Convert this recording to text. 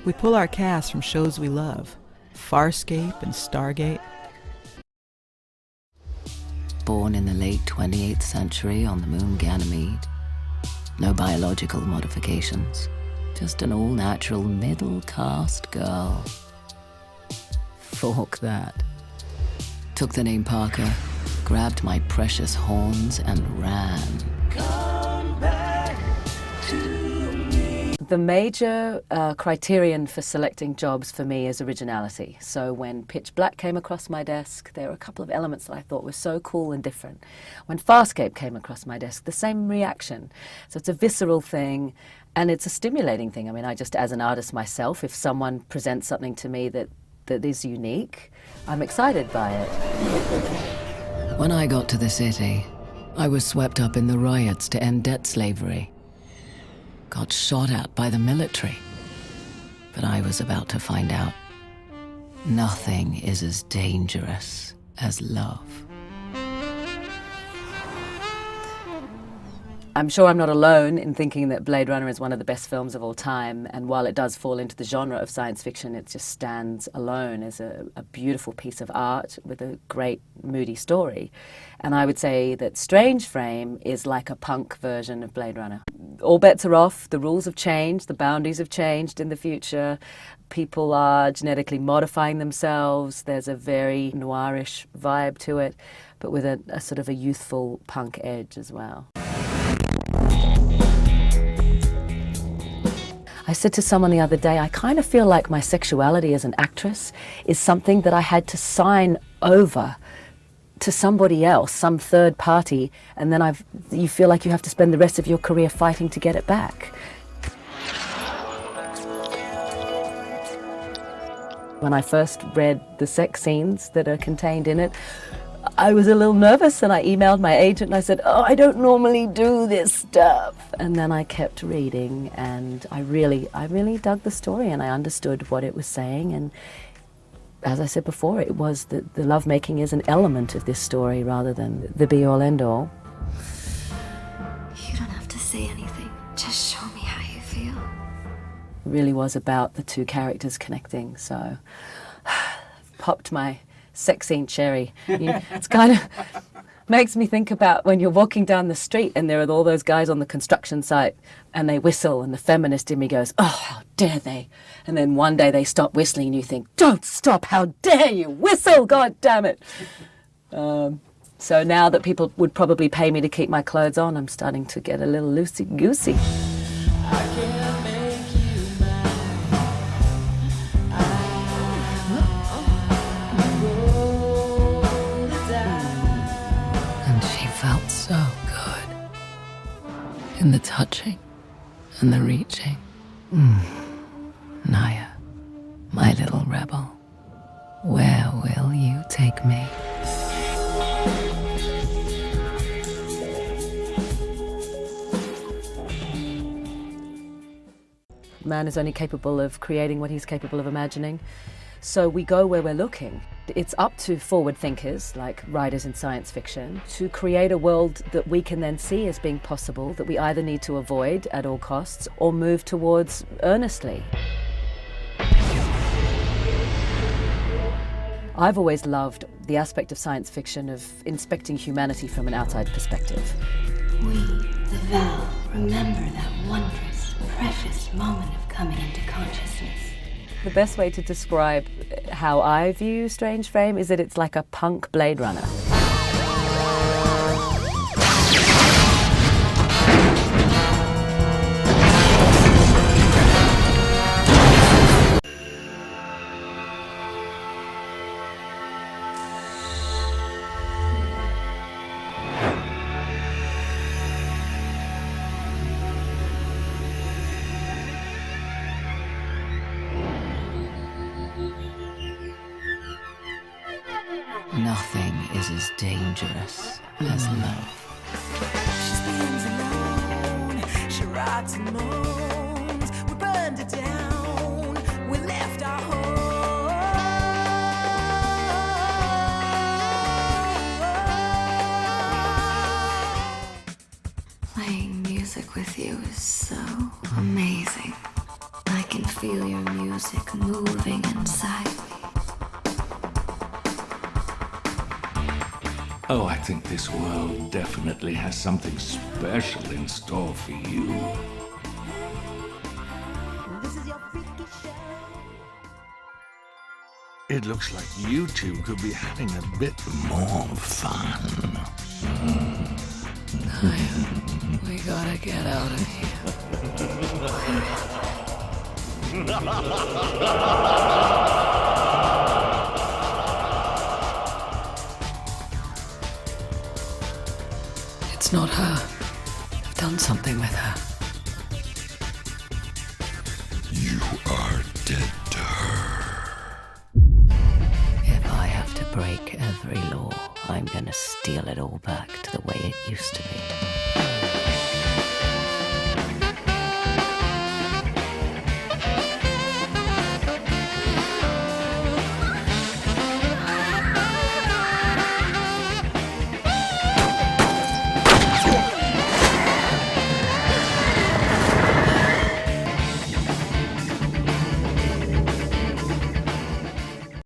We pull our cast from shows we love, Farscape and Stargate. Born in the late 28th century on the moon Ganymede. No biological modifications. Just an all-natural middle-caste girl. Fork that. Took the name Parker, grabbed my precious horns, and ran. Come back to me. The major criterion for selecting jobs for me is originality. So when Pitch Black came across my desk, there were a couple of elements that I thought were so cool and different. When Farscape came across my desk, the same reaction. So it's a visceral thing, and it's a stimulating thing. I mean, I just, as an artist myself, if someone presents something to me that is unique, I'm excited by it. When I got to the city, I was swept up in the riots to end debt slavery. Got shot at by the military. But I was about to find out. Nothing is as dangerous as love. I'm sure I'm not alone in thinking that Blade Runner is one of the best films of all time, and while it does fall into the genre of science fiction, it just stands alone as a beautiful piece of art with a great, moody story. And I would say that Strange Frame is like a punk version of Blade Runner. All bets are off, the rules have changed, the boundaries have changed in the future, people are genetically modifying themselves, there's a very noirish vibe to it, but with a sort of a youthful punk edge as well. I said to someone the other day, I kind of feel like my sexuality as an actress is something that I had to sign over to somebody else, some third party, and then you feel like you have to spend the rest of your career fighting to get it back. When I first read the sex scenes that are contained in it, I was a little nervous, and I emailed my agent and I said, oh, I don't normally do this stuff. And then I kept reading, and I really dug the story, and I understood what it was saying. And as I said before, it was that the lovemaking is an element of this story rather than the be-all, end-all. You don't have to say anything. Just show me how you feel. It really was about the two characters connecting, so popped my sex scene cherry. It's kind of makes me think about when you're walking down the street and there are all those guys on the construction site and they whistle, and the feminist in me goes, oh, how dare they? And then one day they stop whistling and you think, don't stop, how dare you whistle, God damn it. So now that people would probably pay me to keep my clothes on, I'm starting to get a little loosey-goosey. Felt so good. In the touching and the reaching. Naya, my little rebel, where will you take me? Man is only capable of creating what he's capable of imagining. So we go where we're looking. It's up to forward thinkers, like writers in science fiction, to create a world that we can then see as being possible, that we either need to avoid at all costs or move towards earnestly. I've always loved the aspect of science fiction of inspecting humanity from an outside perspective. We, the Val, remember that wondrous, precious moment of coming into consciousness. The best way to describe how I view Strange Frame is that it's like a punk Blade Runner. Nothing is as dangerous as love. She spins alone, she rocks and moans. We burned it down, we left our home. Playing music with you is so amazing. I can feel your music music moving inside me. Oh, I think this world definitely has something special in store for you. It looks like you two could be having a bit more fun. We gotta get out of here. It's not her. I've done something with her. You are dead to her. If I have to break every law, I'm gonna steal it all back to the way it used to be.